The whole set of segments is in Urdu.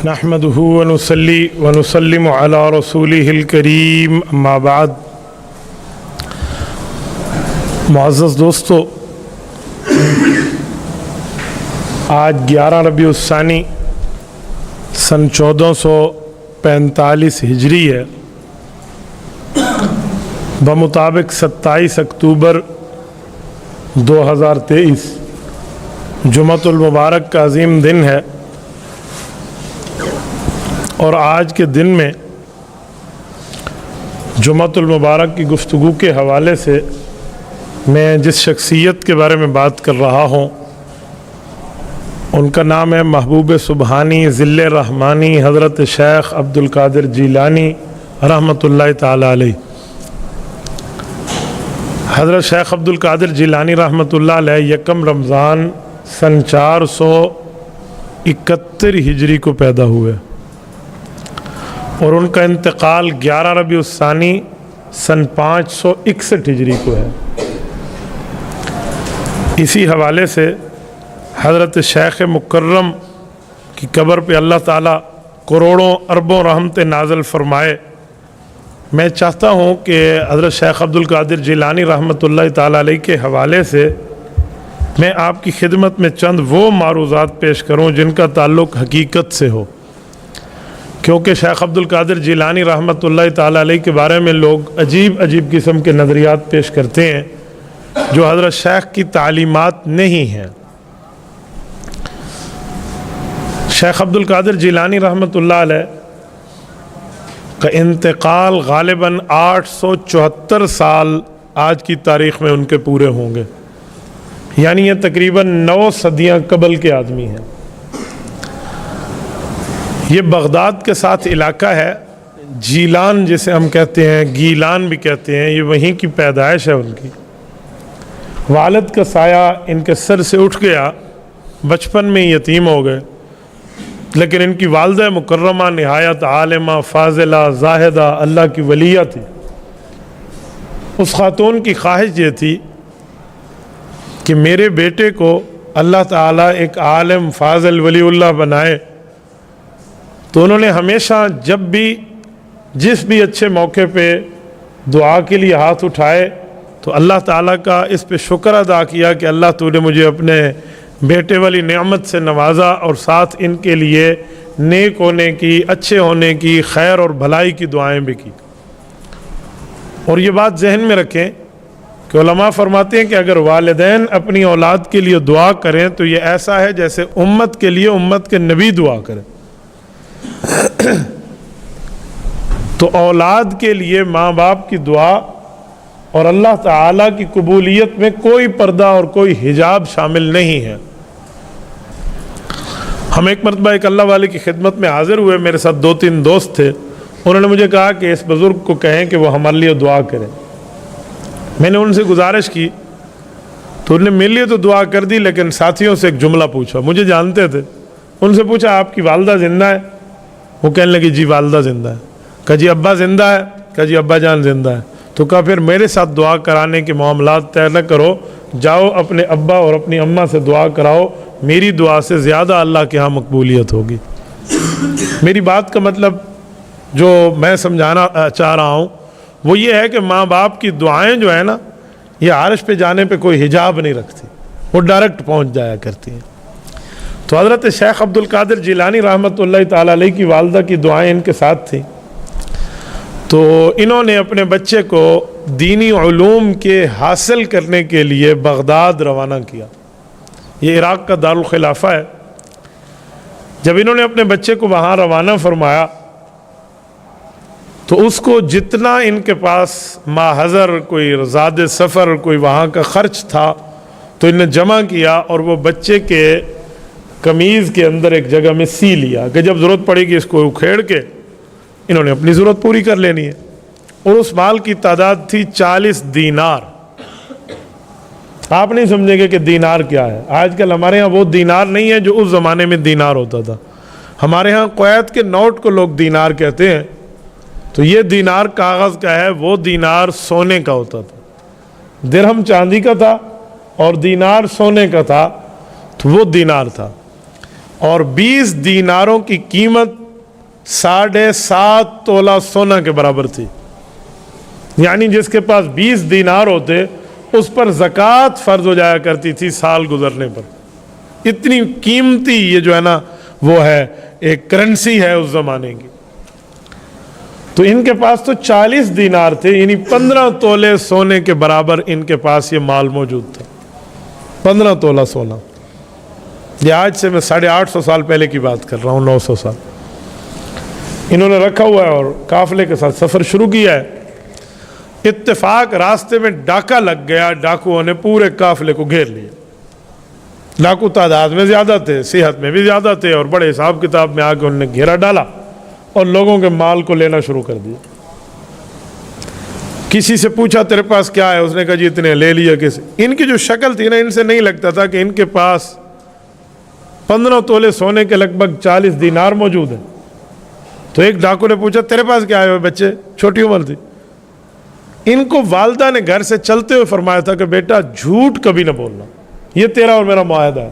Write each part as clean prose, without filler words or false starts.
نحمده ونصلي ونسلم على رسوله الكريم اما بعد۔ معزز دوستو، آج 11 ربیع الثانی سن 1445 ہجری ہے، بمطابق 27 اکتوبر 2023 جمعۃ المبارک کا عظیم دن ہے۔ اور آج کے دن میں جمعۃ المبارک کی گفتگو کے حوالے سے میں جس شخصیت کے بارے میں بات کر رہا ہوں ان کا نام ہے محبوب سبحانی ذل رحمانی حضرت شیخ عبد القادر جیلانی رحمۃ اللہ تعالی علیہ۔ حضرت شیخ عبد القادر جیلانی رحمۃ اللہ علیہ یکم رمضان سن 471 ہجری کو پیدا ہوئے اور ان کا انتقال 11 ربیع الثانی سن 561 ہجری کو ہے۔ اسی حوالے سے حضرت شیخ مکرم کی قبر پہ اللہ تعالیٰ کروڑوں اربوں رحمت نازل فرمائے۔ میں چاہتا ہوں کہ حضرت شیخ عبد القادر جیلانی رحمۃ اللہ تعالیٰ علیہ کے حوالے سے میں آپ کی خدمت میں چند وہ معروضات پیش کروں جن کا تعلق حقیقت سے ہو، کیونکہ شیخ عبد القادر جیلانی رحمۃ اللہ تعالیٰ علیہ کے بارے میں لوگ عجیب قسم کے نظریات پیش کرتے ہیں جو حضرت شیخ کی تعلیمات نہیں ہیں۔ شیخ عبد القادر جیلانی رحمۃ اللہ علیہ کا انتقال غالباً 874 سال آج کی تاریخ میں ان کے پورے ہوں گے، یعنی یہ تقریباً 9 صدیاں قبل کے آدمی ہیں۔ یہ بغداد کے ساتھ علاقہ ہے، جیلان جسے ہم کہتے ہیں، گیلان بھی کہتے ہیں، یہ وہیں کی پیدائش ہے ان کی۔ والد کا سایہ ان کے سر سے اٹھ گیا، بچپن میں یتیم ہو گئے، لیکن ان کی والدہ مکرمہ نہایت عالمہ فاضلہ زاہدہ اللہ کی ولیہ تھی۔ اس خاتون کی خواہش یہ تھی کہ میرے بیٹے کو اللہ تعالیٰ ایک عالم فاضل ولی اللہ بنائے، تو انہوں نے ہمیشہ جب بھی جس بھی اچھے موقع پہ دعا کے لیے ہاتھ اٹھائے تو اللہ تعالیٰ کا اس پہ شکر ادا کیا کہ اللہ تو نے مجھے اپنے بیٹے والی نعمت سے نوازا، اور ساتھ ان کے لیے نیک ہونے کی، اچھے ہونے کی، خیر اور بھلائی کی دعائیں بھی کی۔ اور یہ بات ذہن میں رکھیں کہ علماء فرماتے ہیں کہ اگر والدین اپنی اولاد کے لیے دعا کریں تو یہ ایسا ہے جیسے امت کے لیے امت کے نبی دعا کریں۔ تو اولاد کے لیے ماں باپ کی دعا اور اللہ تعالیٰ کی قبولیت میں کوئی پردہ اور کوئی حجاب شامل نہیں ہے۔ ہم ایک مرتبہ ایک اللہ والے کی خدمت میں حاضر ہوئے، میرے ساتھ 2-3 دوست تھے، انہوں نے مجھے کہا کہ اس بزرگ کو کہیں کہ وہ ہمارے لیے دعا کریں۔ میں نے ان سے گزارش کی تو انہوں نے میرے لیے تو دعا کر دی، لیکن ساتھیوں سے ایک جملہ پوچھا، مجھے جانتے تھے، ان سے پوچھا آپ کی والدہ زندہ ہے؟ وہ کہنے لگی جی والدہ زندہ ہے۔ کہا جی ابا زندہ ہے؟ کہا جی ابا جان زندہ ہے۔ تو کہا پھر میرے ساتھ دعا کرانے کے معاملات طے نہ کرو، جاؤ اپنے ابا اور اپنی اماں سے دعا کراؤ، میری دعا سے زیادہ اللہ کے ہاں مقبولیت ہوگی۔ میری بات کا مطلب جو میں سمجھانا چاہ رہا ہوں وہ یہ ہے کہ ماں باپ کی دعائیں جو ہیں نا، یہ عرش پہ جانے پہ کوئی حجاب نہیں رکھتی، وہ ڈائریکٹ پہنچ جایا کرتی ہیں۔ تو حضرت شیخ عبد القادر جیلانی رحمۃ اللہ تعالیٰ علیہ کی والدہ کی دعائیں ان کے ساتھ تھیں، تو انہوں نے اپنے بچے کو دینی علوم کے حاصل کرنے کے لیے بغداد روانہ کیا۔ یہ عراق کا دارالخلافہ ہے۔ جب انہوں نے اپنے بچے کو وہاں روانہ فرمایا تو اس کو جتنا ان کے پاس ماحضر کوئی زاد سفر کوئی وہاں کا خرچ تھا تو انہوں نے جمع کیا، اور وہ بچے کے قمیض کے اندر ایک جگہ میں سی لیا کہ جب ضرورت پڑے گی اس کو اکھیڑ کے انہوں نے اپنی ضرورت پوری کر لینی ہے۔ اور اس مال کی تعداد تھی 40 دینار۔ آپ نہیں سمجھیں گے کہ دینار کیا ہے، آج کل ہمارے ہاں وہ دینار نہیں ہے جو اس زمانے میں دینار ہوتا تھا۔ ہمارے ہاں کویت کے نوٹ کو لوگ دینار کہتے ہیں، تو یہ دینار کاغذ کا ہے، وہ دینار سونے کا ہوتا تھا۔ درہم چاندی کا تھا اور دینار سونے کا تھا، تو وہ دینار تھا۔ اور 20 دیناروں کی قیمت 7.5 تولہ سونا کے برابر تھی. یعنی جس کے پاس 20 دینار ہوتے اس پر زکوٰۃ فرض ہو جایا کرتی تھی سال گزرنے پر. اتنی قیمتی یہ جو ہے نا وہ ہے ایک کرنسی ہے اس زمانے کی. تو ان کے پاس تو 40 دینار تھے، یعنی 15 تولے سونے کے برابر ان کے پاس یہ مال موجود تھا. 15 تولہ سونا. یہ آج سے میں 850 سال پہلے کی بات کر رہا ہوں، 900 سال. انہوں نے رکھا ہوا ہے اور قافلے کے ساتھ سفر شروع کیا ہے. اتفاق راستے میں ڈاکہ لگ گیا، ڈاکوؤں نے پورے قافلے کو گھیر لیا. ڈاکو تعداد میں زیادہ تھے، صحت میں بھی زیادہ تھے، اور بڑے حساب کتاب میں آ کے انہوں نے گھیرا ڈالا اور لوگوں کے مال کو لینا شروع کر دیا. کسی سے پوچھا تیرے پاس کیا ہے؟ اس نے کہا جی اتنے. لے لیا کسی. ان کی جو شکل تھی نا، ان سے نہیں لگتا تھا کہ ان کے پاس 15 تولے سونے کے لگ بھگ 40 دینار موجود ہیں. تو ایک ڈاکو نے پوچھا تیرے پاس کیا ہے؟ بچے چھوٹی عمر تھی. ان کو والدہ نے گھر سے چلتے ہوئے فرمایا تھا کہ بیٹا جھوٹ کبھی نہ بولنا، یہ تیرا اور میرا معاہدہ ہے.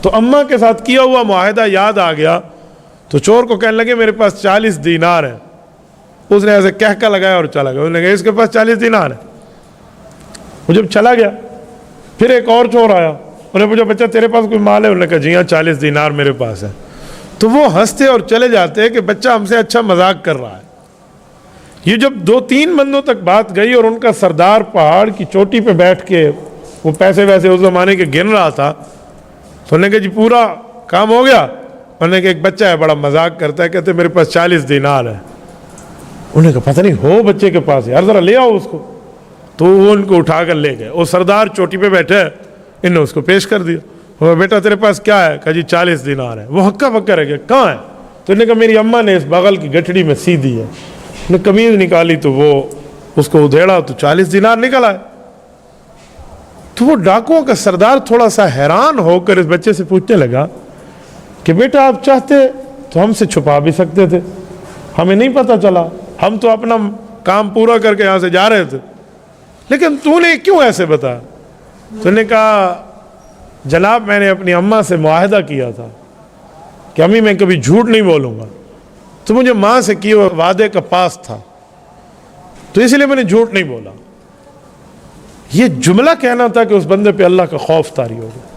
تو اماں کے ساتھ کیا ہوا معاہدہ یاد آ گیا تو چور کو کہنے لگے میرے پاس 40 دینار ہیں. اس نے ایسے کہکا لگایا اور چلا گیا. انہوں نے کہا اس کے پاس 40 دینار ہیں. وہ جب چلا گیا پھر ایک اور چور آیا. انہوں نے پوچھا بچہ تیرے پاس کوئی مال ہے؟ انہوں نے کہا جی ہاں 40 دینار میرے پاس ہے. تو وہ ہنستے اور چلے جاتے کہ بچہ ہم سے اچھا مذاق کر رہا ہے. یہ جب 2-3 بندوں تک بات گئی اور ان کا سردار پہاڑ کی چوٹی پہ بیٹھ کے وہ پیسے ویسے اس زمانے کے گن رہا تھا تو انہوں نے کہا جی پورا کام ہو گیا؟ انہوں نے کہا ایک بچہ ہے بڑا مذاق کرتا ہے، کہتے میرے پاس 40 دینار ہے. انہوں نے کہا پتہ نہیں ہو بچے کے پاس، یار ذرا لے آؤ اس کو. تو وہ ان کو اٹھا کر لے گئے. وہ سردار چوٹی پہ بیٹھے، انہوں نے اس کو پیش کر دیا. وہ بیٹا تیرے پاس کیا ہے؟ کہا جی 40 دینار ہے. وہ ہکا پکا رہ گیا کہاں ہے؟ تو انہوں نے کہا میری اماں نے اس بغل کی گٹھڑی میں سی دی ہے. نے قمیض نکالی تو وہ اس کو ادھیڑا تو 40 دینار نکل آئے. تو وہ ڈاکوؤں کا سردار تھوڑا سا حیران ہو کر اس بچے سے پوچھنے لگا کہ بیٹا آپ چاہتے تو ہم سے چھپا بھی سکتے تھے، ہمیں نہیں پتہ چلا، ہم تو اپنا کام پورا کر کے یہاں سے جا رہے تھے، لیکن تو نے کیوں ایسے بتا؟ تو نے کہا جناب میں نے اپنی اماں سے معاہدہ کیا تھا کہ امی میں کبھی جھوٹ نہیں بولوں گا، تو مجھے ماں سے کیے ہوئے وعدے کا پاس تھا تو اس لیے میں نے جھوٹ نہیں بولا. یہ جملہ کہنا تھا کہ اس بندے پہ اللہ کا خوف طاری ہو گیا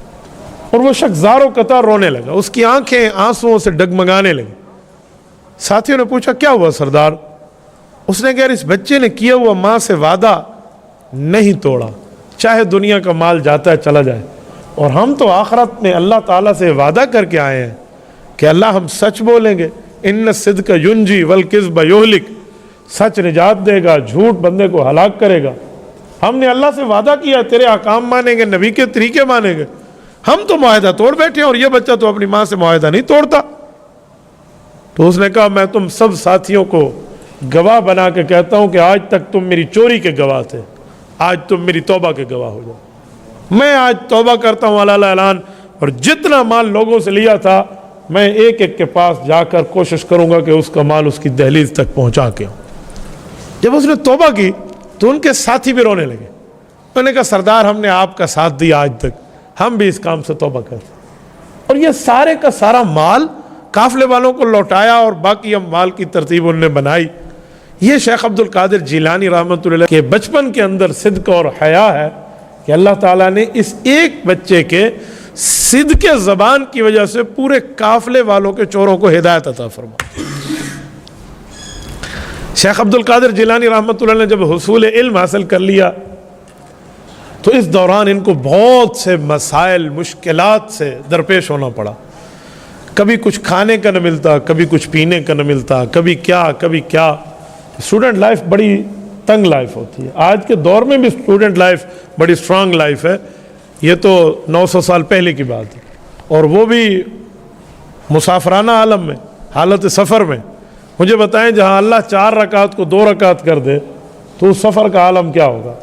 اور وہ شخص زاروں قطار رونے لگا. اس کی آنکھیں آنسوؤں سے ڈگمگانے لگی. ساتھیوں نے پوچھا کیا ہوا سردار؟ اس نے کہا اس بچے نے کیا ہوا ماں سے وعدہ نہیں توڑا، چاہے دنیا کا مال جاتا ہے چلا جائے، اور ہم تو آخرت میں اللہ تعالیٰ سے وعدہ کر کے آئے ہیں کہ اللہ ہم سچ بولیں گے. ان الصدق ینجی والکذب یہلک، سچ نجات دے گا، جھوٹ بندے کو ہلاک کرے گا. ہم نے اللہ سے وعدہ کیا تیرے احکام مانیں گے، نبی کے طریقے مانیں گے. ہم تو معاہدہ توڑ بیٹھے ہیں اور یہ بچہ تو اپنی ماں سے معاہدہ نہیں توڑتا. تو اس نے کہا میں تم سب ساتھیوں کو گواہ بنا کے کہتا ہوں کہ آج تک تم میری چوری کے گواہ تھے، آج تم میری توبہ کے گواہ ہو جاؤ. میں آج توبہ کرتا ہوں علی اعلان، اور جتنا مال لوگوں سے لیا تھا میں ایک ایک کے پاس جا کر کوشش کروں گا کہ اس کا مال اس کی دہلیز تک پہنچا کے ہوں. جب اس نے توبہ کی تو ان کے ساتھی بھی رونے لگے. انہوں نے کہا سردار ہم نے آپ کا ساتھ دیا آج تک، ہم بھی اس کام سے توبہ کریں. اور یہ سارے کا سارا مال قافلے والوں کو لوٹایا اور باقی اموال کی ترتیب انہوں نے بنائی. یہ شیخ عبد القادر جیلانی رحمۃ اللہ کے بچپن کے اندر صدق اور حیا ہے کہ اللہ تعالیٰ نے اس ایک بچے کے صدق زبان کی وجہ سے پورے قافلے والوں کے چوروں کو ہدایت عطا فرمائی. شیخ عبد القادر جیلانی رحمۃ اللہ نے جب حصول علم حاصل کر لیا تو اس دوران ان کو بہت سے مسائل مشکلات سے درپیش ہونا پڑا. کبھی کچھ کھانے کا نہ ملتا، کبھی کچھ پینے کا نہ ملتا، کبھی کیا. اسٹوڈنٹ لائف بڑی تنگ لائف ہوتی ہے. آج کے دور میں بھی اسٹوڈنٹ لائف بڑی اسٹرانگ لائف ہے. یہ تو 900 سال پہلے کی بات ہے، اور وہ بھی مسافرانہ عالم میں، حالت سفر میں. مجھے بتائیں جہاں اللہ 4 رکعت کو 2 رکعت کر دے تو اس سفر کا عالم کیا ہوگا.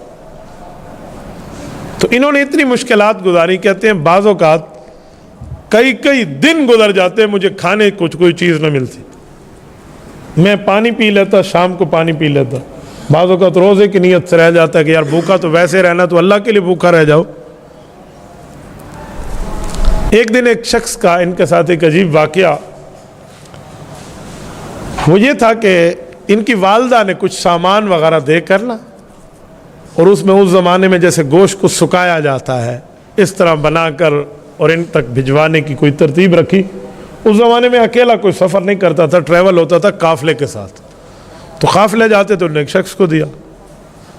تو انہوں نے اتنی مشکلات گزاری. کہتے ہیں بعض اوقات کئی دن گزر جاتے مجھے کھانے کچھ کوئی چیز نہ ملتی. میں پانی پی لیتا، شام کو پانی پی لیتا. بعض اوقات روزے کی نیت سے رہ جاتا ہے کہ یار بھوکا تو ویسے رہنا تو اللہ کے لیے بھوکا رہ جاؤ. ایک دن ایک شخص کا ان کے ساتھ ایک عجیب واقعہ، وہ یہ تھا کہ ان کی والدہ نے کچھ سامان وغیرہ دے کر نا، اور اس میں اس زمانے میں جیسے گوشت کو سکایا جاتا ہے اس طرح بنا کر اور ان تک بھجوانے کی کوئی ترتیب رکھی۔ اس زمانے میں اکیلا کوئی سفر نہیں کرتا تھا، ٹریول ہوتا تھا قافلے کے ساتھ، تو قافلے جاتے تو انہوں نے ایک شخص کو دیا،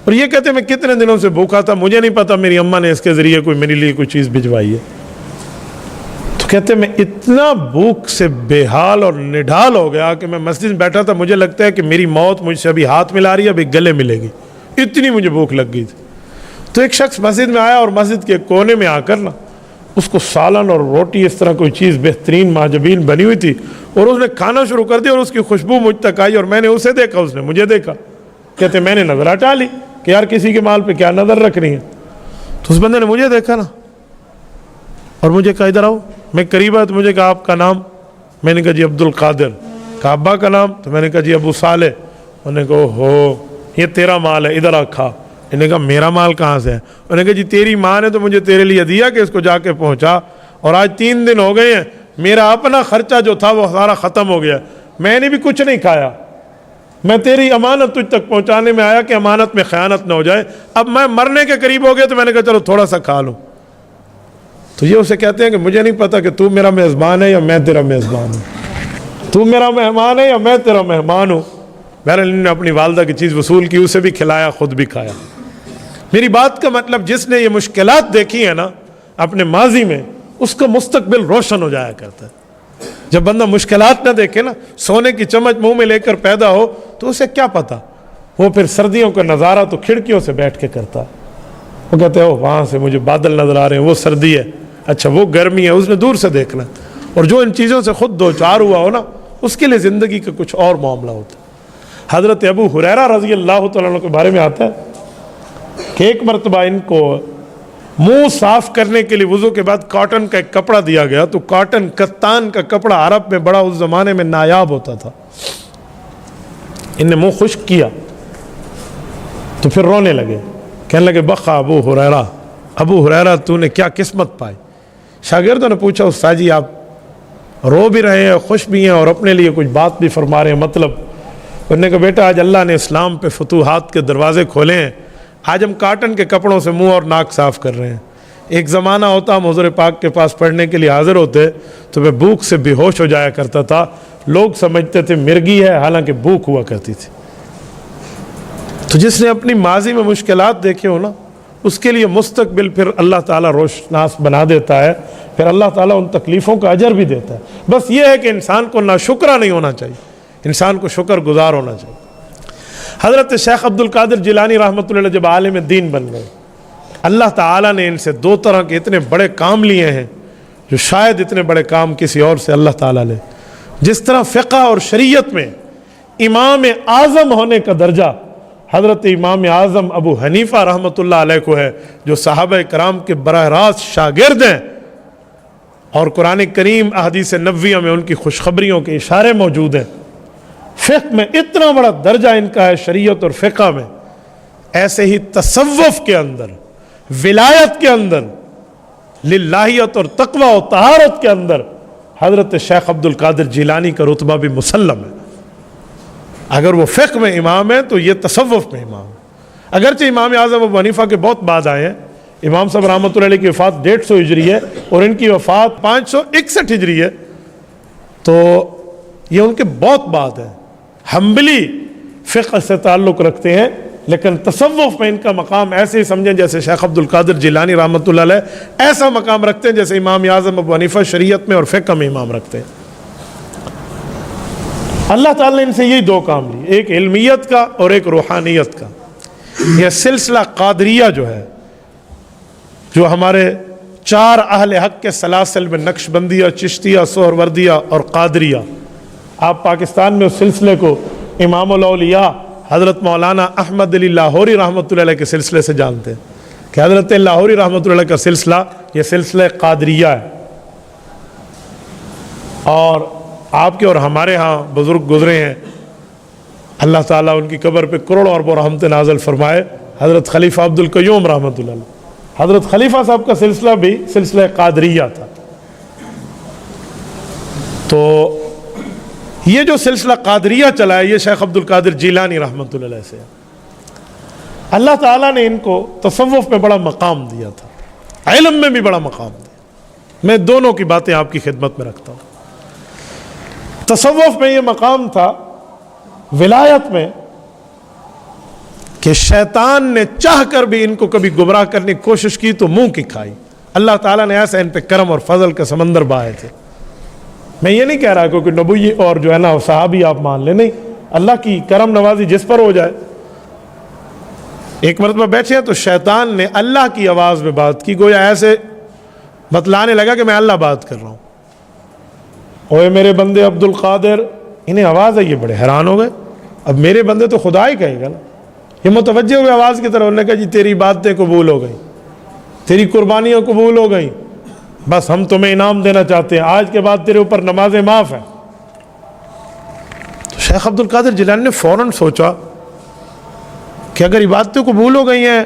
اور یہ کہتے میں کتنے دنوں سے بھوکا تھا، مجھے نہیں پتا میری اماں نے اس کے ذریعے کوئی میرے لیے کوئی چیز بھجوائی ہے۔ تو کہتے میں اتنا بھوک سے بے حال اور نڈھال ہو گیا کہ میں مسجد میں بیٹھا تھا، مجھے لگتا ہے کہ میری موت مجھ سے ابھی ہاتھ ملا رہی ہے، ابھی گلے ملے گی، اتنی مجھے بھوک لگ گئی تھی۔ تو ایک شخص مسجد میں آیا اور مسجد کے کونے میں آ کر نا اس کو سالن اور روٹی اس طرح کوئی چیز بہترین ماجبین بنی ہوئی تھی، اور اس نے کھانا شروع کر دیا، اور اس کی خوشبو مجھ تک آئی، اور میں نے اسے دیکھا، اس نے مجھے دیکھا۔ کہتے میں نے نظر ہٹا لی کہ یار کسی کے مال پہ کیا نظر رکھ رہی ہے۔ تو اس بندے نے مجھے دیکھا نا اور مجھے کہا ادھر آؤ، میں قریب آیا تو مجھے کہا آپ کا نام؟ میں نے کہا جی عبد القادر۔ کہا ابا کا نام؟ تو میں نے کہا جی ابو صالح۔ انہوں نے کہا ہو یہ تیرا مال ہے، ادھر آ کھا۔ انہوں نے کہا میرا مال کہاں سے ہے؟ انہوں نے کہا جی تیری ماں نے تو مجھے تیرے لیے دیا کہ اس کو جا کے پہنچا، اور آج 3 دن ہو گئے ہیں، میرا اپنا خرچہ جو تھا وہ سارا ختم ہو گیا، میں نے بھی کچھ نہیں کھایا، میں تیری امانت تجھ تک پہنچانے میں آیا کہ امانت میں خیانت نہ ہو جائے، اب میں مرنے کے قریب ہو گیا تو میں نے کہا چلو تھوڑا سا کھا لوں۔ تو یہ اسے کہتے ہیں کہ مجھے نہیں پتا کہ تو میرا میزبان ہے یا میں تیرا میزبان ہوں، تو میرا مہمان ہے یا میں تیرا مہمان ہوں۔ بہرحال نے اپنی والدہ کی چیز وصول کی، اسے بھی کھلایا، خود بھی کھایا۔ میری بات کا مطلب جس نے یہ مشکلات دیکھی ہیں نا اپنے ماضی میں، اس کا مستقبل روشن ہو جایا کرتا ہے۔ جب بندہ مشکلات نہ دیکھے نا، سونے کی چمچ منہ میں لے کر پیدا ہو تو اسے کیا پتا، وہ پھر سردیوں کا نظارہ تو کھڑکیوں سے بیٹھ کے کرتا ہے۔ وہ کہتے ہیں وہاں سے مجھے بادل نظر آ رہے ہیں، وہ سردی ہے، اچھا وہ گرمی ہے، اس نے دور سے دیکھنا۔ اور جو ان چیزوں سے خود دو چار ہوا ہو نا، اس کے لیے زندگی کا کچھ اور معاملہ ہوتا ہے۔ حضرت ابو ہریرہ رضی اللہ تعالیٰ عنہ کے بارے میں آتا ہے کہ ایک مرتبہ ان کو منہ صاف کرنے کے لیے وضو کے بعد کاٹن کا ایک کپڑا دیا گیا، تو کاٹن کتان کا کپڑا عرب میں بڑا اس زمانے میں نایاب ہوتا تھا۔ ان نے منہ خشک کیا تو پھر رونے لگے، کہنے لگے بخا ابو ہریرہ تو نے کیا قسمت پائی۔ شاگردوں نے پوچھا استاد جی آپ رو بھی رہے ہیں، خوش بھی ہیں، اور اپنے لیے کچھ بات بھی فرما رہے ہیں، مطلب؟ انہوں نے کہا بیٹا آج اللہ نے اسلام پہ فتوحات کے دروازے کھولے ہیں، آج ہم کاٹن کے کپڑوں سے منہ اور ناک صاف کر رہے ہیں۔ ایک زمانہ ہوتا ہم حضور پاک کے پاس پڑھنے کے لیے حاضر ہوتے تو میں بھوک سے بے ہوش ہو جایا کرتا تھا، لوگ سمجھتے تھے مرگی ہے، حالانکہ بھوک ہوا کرتی تھی۔ تو جس نے اپنی ماضی میں مشکلات دیکھے ہو نا، اس کے لیے مستقبل پھر اللہ تعالیٰ روشناس بنا دیتا ہے، پھر اللہ تعالیٰ ان تکلیفوں کا اجر بھی دیتا ہے۔ بس یہ ہے کہ انسان کو ناشکرا نہیں ہونا چاہیے، انسان کو شکر گزار ہونا چاہیے۔ حضرت شیخ عبد القادر جیلانی رحمۃ اللہ علیہ جب عالم دین بن گئے، اللہ تعالیٰ نے ان سے 2 طرح کے اتنے بڑے کام لیے ہیں جو شاید اتنے بڑے کام کسی اور سے اللہ تعالیٰ لے۔ جس طرح فقہ اور شریعت میں امام اعظم ہونے کا درجہ حضرت امام اعظم ابو حنیفہ رحمۃ اللہ علیہ کو ہے، جو صحابہ کرام کے براہ راست شاگرد ہیں، اور قرآن کریم احادیث نبویہ میں ان کی خوشخبریوں کے اشارے موجود ہیں۔ فقہ میں اتنا بڑا درجہ ان کا ہے، شریعت اور فقہ میں۔ ایسے ہی تصوف کے اندر، ولایت کے اندر، للہیت اور تقوی و طہارت کے اندر حضرت شیخ عبد القادر جیلانی کا رتبہ بھی مسلم ہے۔ اگر وہ فقہ میں امام ہے تو یہ تصوف میں امام ہے۔ اگرچہ امام اعظم ابو حنیفہ کے بہت بعد آئے ہیں، امام صاحب رحمۃ اللہ علیہ کی وفات 150 ہجری ہے اور ان کی وفات 561 ہجری ہے، تو یہ ان کے بہت بعد ہے۔ حنبلی فقہ سے تعلق رکھتے ہیں، لیکن تصوف میں ان کا مقام ایسے ہی سمجھیں جیسے شیخ عبد القادر جیلانی رحمۃ اللہ علیہ ایسا مقام رکھتے ہیں جیسے امام اعظم ابو حنیفہ شریعت میں اور فقہ میں امام رکھتے ہیں۔ اللہ تعالیٰ نے ان سے یہی 2 کام لیے، ایک علمیت کا اور ایک روحانیت کا۔ یہ سلسلہ قادریہ جو ہے، جو ہمارے 4 اہل حق کے سلاسل میں نقش بندیہ، چشتیہ، سہروردیہ اور قادریہ، آپ پاکستان میں اس سلسلے کو امام الاولیاء حضرت مولانا احمد علی لاہوری رحمۃ اللہ علیہ کے سلسلے سے جانتے ہیں کہ حضرت لاہوری رحمۃ اللہ علیہ کا سلسلہ یہ سلسلہ قادریہ ہے۔ اور آپ کے اور ہمارے ہاں بزرگ گزرے ہیں، اللہ تعالیٰ ان کی قبر پہ کروڑوں اربوں رحمت نازل فرمائے، حضرت خلیفہ عبد القیوم رحمۃ اللہ علیہ۔ حضرت خلیفہ صاحب کا سلسلہ بھی سلسلہ قادریہ تھا۔ تو یہ جو سلسلہ قادریہ چلا ہے یہ شیخ عبد القادر جیلانی رحمۃ اللہ علیہ سے ہے۔ اللہ تعالیٰ نے ان کو تصوف میں بڑا مقام دیا تھا، علم میں بھی بڑا مقام دیا۔ میں دونوں کی باتیں آپ کی خدمت میں رکھتا ہوں۔ تصوف میں یہ مقام تھا، ولایت میں، کہ شیطان نے چاہ کر بھی ان کو کبھی گمراہ کرنے کی کوشش کی تو منہ کی کھائی۔ اللہ تعالیٰ نے ایسا ان پہ کرم اور فضل کا سمندر بہائے تھے۔ میں یہ نہیں کہہ رہا کہ نبوی اور جو ہے نا صحابی آپ مان لیں، نہیں، اللہ کی کرم نوازی جس پر ہو جائے۔ ایک مرتبہ بیٹھے ہیں تو شیطان نے اللہ کی آواز میں بات کی، گویا ایسے بتلانے لگا کہ میں اللہ بات کر رہا ہوں۔ اوے میرے بندے عبد القادر، انہیں آواز ہے، یہ بڑے حیران ہو گئے، اب میرے بندے تو خدا ہی کہے گا نا۔ یہ متوجہ ہوئے آواز کی طرف، انہوں نے کہا جی تیری باتیں قبول ہو گئیں، تیری قربانیاں قبول ہو گئیں، بس ہم تمہیں انعام دینا چاہتے ہیں، آج کے بعد تیرے اوپر نمازیں معاف ہیں۔ تو شیخ عبد القادر جیلانی نے فوراً سوچا کہ اگر عبادتیں قبول ہو گئی ہیں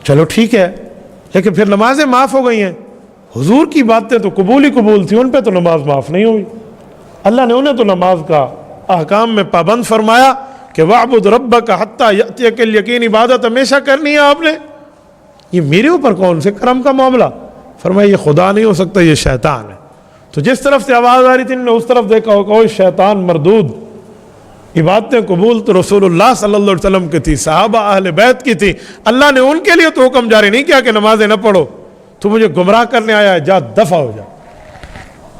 چلو ٹھیک ہے، لیکن پھر نمازیں معاف ہو گئی ہیں، حضور کی باتیں تو قبول ہی قبول تھی، ان پہ تو نماز معاف نہیں ہوئی۔ اللہ نے انہیں تو نماز کا احکام میں پابند فرمایا کہ وَاعْبُدْ رَبَّكَ حَتَّى يَأْتِيَكَ الْيَقِينُ، عبادت ہمیشہ کرنی ہے آپ نے۔ یہ میرے اوپر کون سے کرم کا معاملہ؟ فرمایا یہ خدا نہیں ہو سکتا، یہ شیطان ہے۔ تو جس طرف سے آواز آ رہی تھی انہوں نے اس طرف دیکھا ہوگا، وہ شیطان مردود، عبادتیں قبول تو رسول اللہ صلی اللہ علیہ وسلم کی تھی، صحابہ اہل بیت کی تھی، اللہ نے ان کے لیے تو حکم جاری نہیں کیا کہ نمازیں نہ پڑھو، تو مجھے گمراہ کرنے آیا ہے، جا دفع ہو جا۔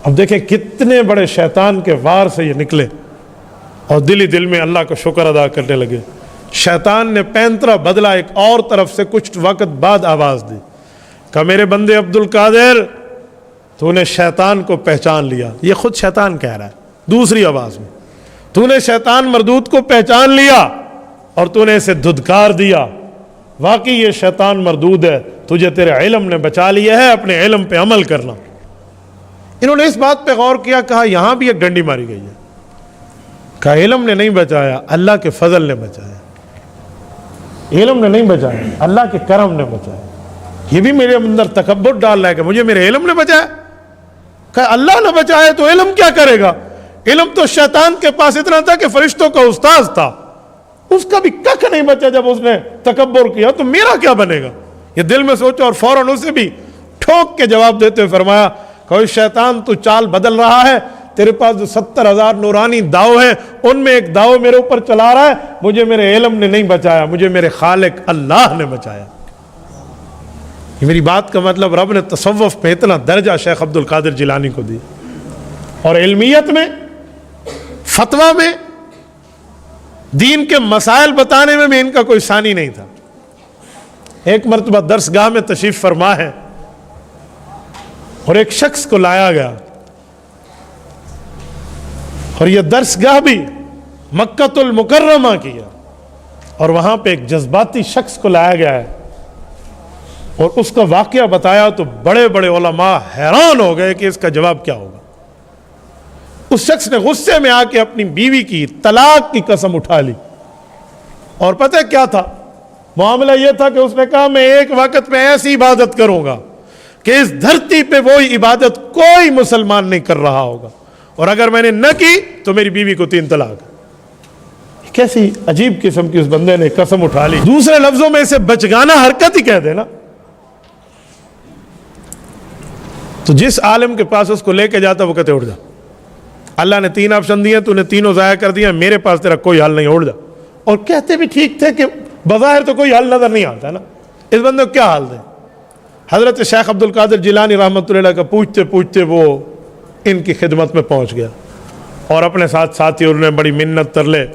اب دیکھیں کتنے بڑے شیطان کے وار سے یہ نکلے، اور دل ہی دل میں اللہ کا شکر ادا کرنے لگے۔ شیطان نے پینترا بدلا، ایک اور طرف سے کچھ وقت بعد آواز دی، کہا میرے بندے عبد القادر، تو نے شیطان کو پہچان لیا۔ یہ خود شیطان کہہ رہا ہے دوسری آواز میں، تو نے شیطان مردود کو پہچان لیا اور تو نے اسے دھدکار دیا، واقعی یہ شیطان مردود ہے، تجھے تیرے علم نے بچا لیا ہے، اپنے علم پہ عمل کرنا۔ انہوں نے اس بات پہ غور کیا، کہا یہاں بھی ایک ڈنڈی ماری گئی ہے، کہا علم نے نہیں بچایا، اللہ کے فضل نے بچایا، علم نے نہیں بچایا، اللہ کے کرم نے بچایا۔ یہ بھی میرے اندر تکبر ڈال رہا ہے کہ مجھے میرے علم نے بچایا، کہا اللہ نہ بچائے تو علم کیا کرے گا؟ علم تو شیطان کے پاس اتنا تھا کہ فرشتوں کا استاذ تھا، اس کا بھی ککھ نہیں بچا جب اس نے تکبر کیا، تو میرا کیا بنے گا؟ یہ دل میں سوچا، اور فوراً اسے بھی ٹھوک کے جواب دیتے ہوئے فرمایا، کوئی شیطان تو چال بدل رہا ہے، تیرے پاس جو 70,000 نورانی داؤ ہیں ان میں ایک داؤ میرے اوپر چلا رہا ہے، مجھے میرے علم نے نہیں بچایا، مجھے میرے خالق اللہ نے بچایا۔ یہ میری بات کا مطلب، رب نے تصوف پہ اتنا درجہ شیخ عبد القادر جیلانی کو دی، اور علمیت میں، فتویٰ میں، دین کے مسائل بتانے میں بھی ان کا کوئی ثانی نہیں تھا۔ ایک مرتبہ درس گاہ میں تشریف فرما ہے اور ایک شخص کو لایا گیا، اور یہ درس گاہ بھی مکہ المکرمہ کی ہے، اور وہاں پہ ایک جذباتی شخص کو لایا گیا ہے، اور اس کا واقعہ بتایا تو بڑے بڑے علماء حیران ہو گئے کہ اس کا جواب کیا ہوگا۔ اس شخص نے غصے میں آ کے اپنی بیوی کی طلاق کی قسم اٹھا لی، اور پتہ کیا تھا معاملہ؟ یہ تھا کہ اس نے کہا میں ایک وقت میں ایسی عبادت کروں گا کہ اس دھرتی پہ وہی عبادت کوئی مسلمان نہیں کر رہا ہوگا، اور اگر میں نے نہ کی تو میری بیوی کو 3 طلاق۔ کیسی عجیب قسم کی اس بندے نے قسم اٹھا لی۔ دوسرے لفظوں میں اسے بچگانہ حرکت ہی کہہ دینا۔ تو جس عالم کے پاس اس کو لے کے جاتا وہ کہتے اٹھ جا، اللہ نے 3 آپشن دیے، تو نے تینوں ضائع کر دیا، میرے پاس تیرا کوئی حل نہیں، اٹھ جا۔ اور کہتے بھی ٹھیک تھے کہ بظاہر تو کوئی حل نظر نہیں آتا نا، اس بندے کو کیا حال دے؟ حضرت شیخ عبد القادر جیلانی رحمۃ اللہ علیہ کا پوچھتے پوچھتے وہ ان کی خدمت میں پہنچ گیا، اور اپنے ساتھ ساتھی انہوں نے بڑی منت ترلے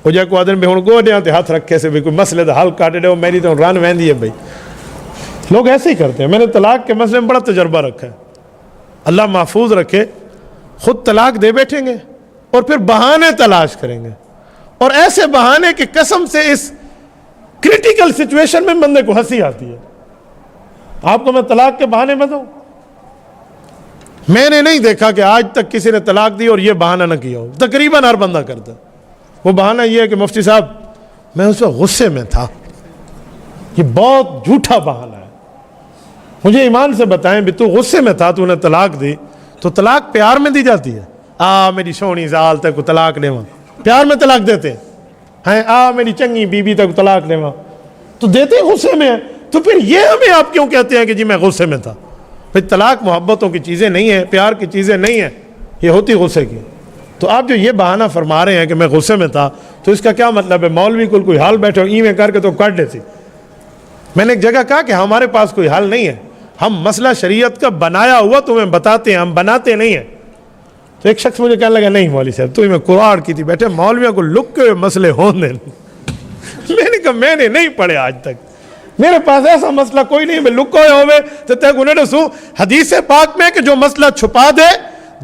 وہ جا کو آدمی بھی ہوں گوڈیاں تے ہاتھ رکھے سے بھی کوئی مسئلے دا حل کاٹے دے، میری تو رن وہندی ہے بھائی۔ لوگ ایسے ہی کرتے ہیں، میں نے طلاق کے مسئلے میں بڑا تجربہ رکھا ہے، اللہ محفوظ رکھے، خود طلاق دے بیٹھیں گے اور پھر بہانے تلاش کریں گے، اور ایسے بہانے کی قسم سے اس کریٹیکل سچویشن میں بندے کو ہنسی آتی ہے۔ آپ کو میں طلاق کے بہانے میں دوں؟ میں نے نہیں دیکھا کہ آج تک کسی نے طلاق دی اور یہ بہانہ نہ کیا ہو، تقریباً ہر بندہ کرتا۔ وہ بہانہ یہ ہے کہ مفتی صاحب میں اس وقت غصے میں تھا۔ یہ بہت جھوٹا بہانہ ہے، مجھے ایمان سے بتائیں بھی تو غصے میں تھا، تو نے طلاق دی، تو طلاق پیار میں دی جاتی ہے، میری سونی زال تک کو طلاق دے وہاں، پیار میں طلاق دیتے ہیں، میری چنگی بی بی تک طلاق دے وہاں، تو دیتے غصے میں ہیں۔ تو پھر یہ ہمیں آپ کیوں کہتے ہیں کہ جی میں غصے میں تھا؟ پھر طلاق محبتوں کی چیزیں نہیں ہیں، پیار کی چیزیں نہیں ہیں، یہ ہوتی غصے کی۔ تو آپ جو یہ بہانہ فرما رہے ہیں کہ میں غصے میں تھا، تو اس کا کیا مطلب ہے؟ مولوی کو کوئی حال بیٹھے ای میں کر کے تو کٹ دیتی۔ میں نے ایک جگہ کہا کہ ہمارے پاس کوئی حل نہیں ہے، ہم مسئلہ شریعت کا بنایا ہوا تمہیں بتاتے ہیں، ہم بناتے نہیں ہیں۔ تو ایک شخص مجھے کہنے لگا نہیں مولوی صاحب تو میں قرآن کی تھی بیٹھے مولویوں کو لک کے مسئلے ہوں دیں۔ میں نے کہا میں نے نہیں پڑھے آج تک، میرے پاس ایسا مسئلہ کوئی نہیں، میں لکو ہوئے تو تک انہوں نے سو حدیث پاک میں کہ جو مسئلہ چھپا دے،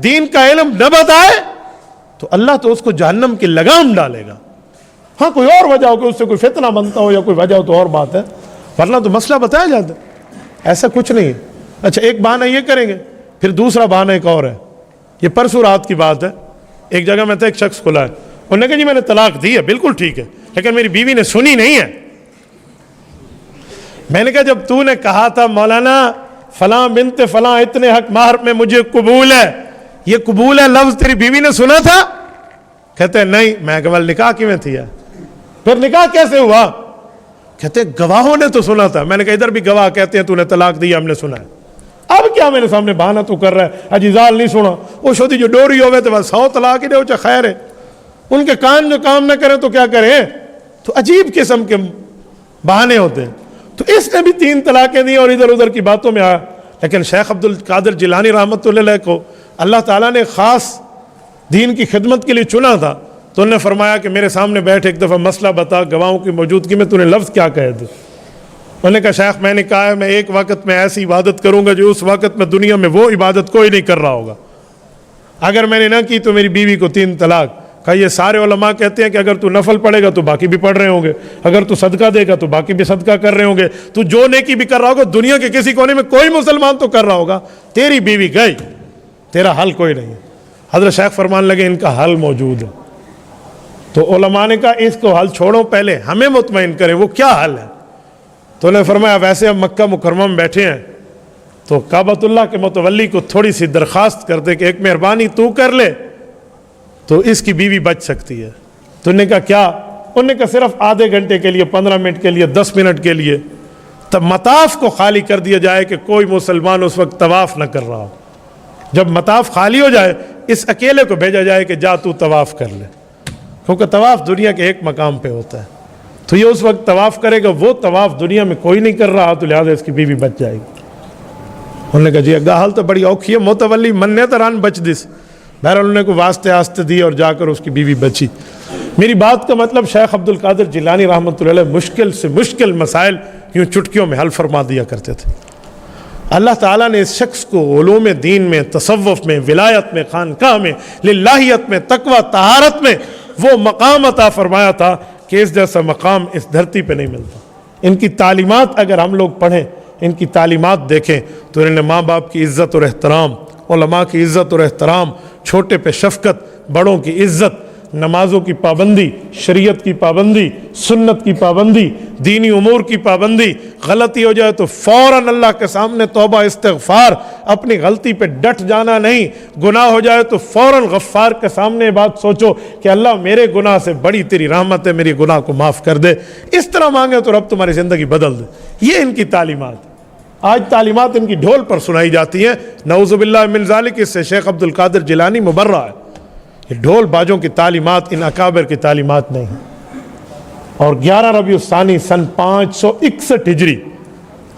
دین کا علم نہ بتائے، تو اللہ تو اس کو جہنم کی لگام ڈالے گا۔ ہاں کوئی اور وجہ ہو کہ اس سے کوئی فتنہ بنتا ہو یا کوئی وجہ ہو تو اور بات ہے، ورنہ تو مسئلہ بتایا جاتا ہے، ایسا کچھ نہیں ہے۔ اچھا ایک بہانہ یہ کریں گے، پھر دوسرا بہانہ ایک اور ہے، یہ پرسوں رات کی بات ہے۔ ایک جگہ میں تھا، ایک شخص کھلا ہے، انہوں نے کہا جی میں نے طلاق دی ہے، بالکل ٹھیک ہے، لیکن میری بیوی نے سنی نہیں ہے۔ میں نے کہا جب تو نے کہا تھا مولانا فلاں بنت فلاں اتنے حق مہر میں مجھے قبول ہے، یہ قبول ہے لفظ تیری بیوی نے سنا تھا؟ کہتے ہیں نہیں۔ میں کہا نکاح کی میں تھی ہے، پھر نکاح کیسے ہوا؟ کہتے ہیں گواہوں نے تو سنا تھا۔ میں نے کہا ادھر بھی گواہ کہتے ہیں تو نے طلاق دی، ہم نے سنا ہے۔ اب کیا میرے سامنے بہانہ تو کر رہا ہے اجزال نہیں سنا؟ وہ شودی جو ڈوری ہوئے تو بس 100 طلاق ہی دے چاہے خیر ہے، ان کے کان جو کام نہ کریں تو کیا کریں؟ تو عجیب قسم کے بہانے ہوتے ہیں۔ تو اس نے بھی 3 طلاقیں دی اور ادھر ادھر کی باتوں میں آیا۔ لیکن شیخ عبد القادر جیلانی رحمۃ اللہ علیہ کو اللہ تعالیٰ نے خاص دین کی خدمت کے لیے چنا تھا، تو انہوں نے فرمایا کہ میرے سامنے بیٹھ ایک دفعہ مسئلہ بتا گواہوں کی موجودگی میں، تو نے لفظ کیا کہے تھے؟ انہوں نے کہا شیخ میں نے کہا ہے میں ایک وقت میں ایسی عبادت کروں گا جو اس وقت میں دنیا میں وہ عبادت کوئی نہیں کر رہا ہوگا، اگر میں نے نہ کی تو میری بیوی کو 3 طلاق۔ کہا یہ سارے علماء کہتے ہیں کہ اگر تو نفل پڑھے گا تو باقی بھی پڑھ رہے ہوں گے، اگر تو صدقہ دے گا تو باقی بھی صدقہ کر رہے ہوں گے، تو جو نیکی بھی کر رہا ہوگا دنیا کے کسی کونے میں کوئی مسلمان تو کر رہا ہوگا، تیری بیوی گئی، تیرا حل کوئی نہیں ہے۔ حضرت شیخ فرمان لگے ان کا حل موجود ہے۔ تو علماء نے کہا اس کو حل چھوڑو، پہلے ہمیں مطمئن کریں وہ کیا حل ہے۔ تو انہوں نے فرمایا ویسے ہم مکہ مکرمہ میں بیٹھے ہیں، تو کعبۃ اللہ کے متولی کو تھوڑی سی درخواست کر دے کہ ایک مہربانی تو کر لے تو اس کی بیوی بچ سکتی ہے۔ تو انہوں نے کہا کیا؟ انہوں نے کہا صرف آدھے گھنٹے کے لیے، 15 منٹ کے لیے، 10 منٹ کے لیے تب مطاف کو خالی کر دیا جائے کہ کوئی مسلمان اس وقت طواف نہ کر رہا ہو۔ جب مطاف خالی ہو جائے اس اکیلے کو بھیجا جائے کہ جا تو طواف کر لے، کیونکہ طواف دنیا کے ایک مقام پہ ہوتا ہے، تو یہ اس وقت طواف کرے گا، وہ طواف دنیا میں کوئی نہیں کر رہا، تو لہٰذا اس کی بیوی بچ جائے گی۔ انہوں نے کہا جی اگا حال تو بڑی اوکھی ہے، متولی مننے تران بچ دس۔ بہرحال انہوں نے کو واسطے آستے دی اور جا کر اس کی بیوی بچی۔ میری بات کا مطلب شیخ عبد القادر جیلانی رحمۃ اللہ علیہ مشکل سے مشکل مسائل یوں چٹکیوں میں حل فرما دیا کرتے تھے۔ اللہ تعالیٰ نے اس شخص کو علوم دین میں، تصوف میں، ولایت میں، خانقاہ میں، للہیت میں، تقوی، طہارت میں وہ مقام عطا فرمایا تھا کہ اس جیسا مقام اس دھرتی پہ نہیں ملتا۔ ان کی تعلیمات اگر ہم لوگ پڑھیں، ان کی تعلیمات دیکھیں تو انہوں نے ماں باپ کی عزت اور احترام، علماء کی عزت اور احترام، چھوٹے پہ شفقت، بڑوں کی عزت، نمازوں کی پابندی، شریعت کی پابندی، سنت کی پابندی، دینی امور کی پابندی، غلطی ہو جائے تو فوراً اللہ کے سامنے توبہ استغفار، اپنی غلطی پہ ڈٹ جانا نہیں، گناہ ہو جائے تو فوراً غفار کے سامنے بات سوچو کہ اللہ میرے گناہ سے بڑی تیری رحمت ہے، میری گناہ کو معاف کر دے، اس طرح مانگے تو رب تمہاری زندگی بدل دے۔ یہ ان کی تعلیمات، آج تعلیمات ان کی ڈھول پر سنائی جاتی ہیں، نعوذ باللہ من ذالک، اس سے شیخ عبد القادر جیلانی مبرہ ہے۔ یہ ڈھول باجوں کی تعلیمات ان اکابر کی تعلیمات نہیں ہیں۔ اور 11 ربیع الثانی سن 561 ہجری،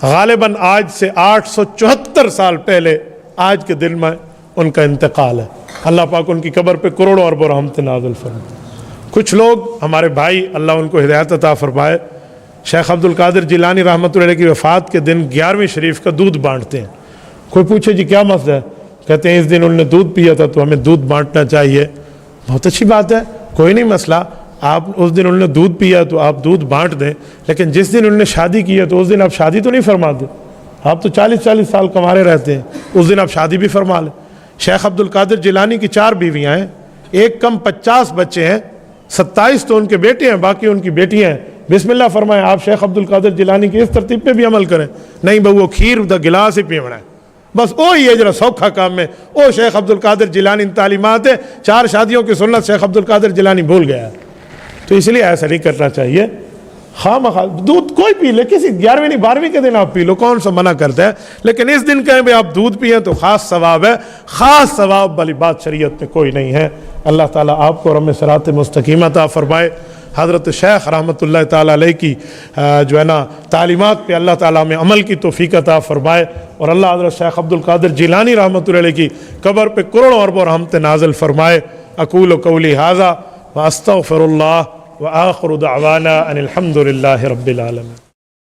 غالباً آج سے 874 سال پہلے آج کے دن میں ان کا انتقال ہے۔ اللہ پاک ان کی قبر پہ کروڑوں اربوں رحمت نازل فرمائے۔ کچھ لوگ ہمارے بھائی، اللہ ان کو ہدایت عطا فرمائے، شیخ عبد القادر جیلانی رحمۃ اللہ علیہ کی وفات کے دن 11ویں شریف کا دودھ بانٹتے ہیں۔ کوئی پوچھے جی کیا مسئلہ ہے؟ کہتے ہیں اس دن انہوں نے دودھ پیا تھا تو ہمیں دودھ بانٹنا چاہیے۔ بہت اچھی بات ہے، کوئی نہیں مسئلہ، آپ اس دن انہوں نے دودھ پیا تو آپ دودھ بانٹ دیں، لیکن جس دن انہوں نے شادی کی ہے تو اس دن آپ شادی تو نہیں فرما دیں۔ آپ تو 40 سال کمارے رہتے ہیں، اس دن آپ شادی بھی فرما لیں۔ شیخ عبد القادر جیلانی کی 4 بیویاں ہیں، ایک کم 50 بچے ہیں، 27 تو ان کے بیٹے ہیں، باقی ان کی بیٹیاں ہیں۔ بسم اللہ فرمائیں، آپ شیخ عبد القادر جیلانی کی اس ترتیب پہ بھی عمل کریں، نہیں بہو کھیر دا گلاس ہی پیونا ہے، بس وہی ہے جڑا سوکھا کام ہے، وہ شیخ عبد القادر جیلانی تعلیمات ہے، 4 شادیوں کی سنت شیخ عبد القادر جیلانی بھول گیا ہے۔ تو اس لیے ایسا نہیں کرنا چاہیے۔ خواہ مخواہ دودھ کوئی پی لے، کسی 11ویں نہیں 12ویں کے دن آپ پی لو، کون سا منع کرتا ہے، لیکن اس دن کہیں بھی آپ دودھ پئیں تو خاص ثواب ہے، خاص ثواب والی بات شریعت میں کوئی نہیں ہے۔ اللہ تعالیٰ آپ کو رحم صراط مستقیم عطا فرمائے۔ حضرت شیخ رحمۃ اللہ تعالیٰ علیہ کی جو ہے نا تعلیمات پہ اللہ تعالیٰ میں عمل کی توفیق عطا فرمائے، اور اللہ حضرت شیخ عبد القادر جیلانی رحمۃ اللہ علیہ کی قبر پہ کروڑوں اربوں رحمت نازل فرمائے۔ اقول قولی ھذا واستغفر اللہ وآخر دعوانا ان الحمد للہ رب العالمین۔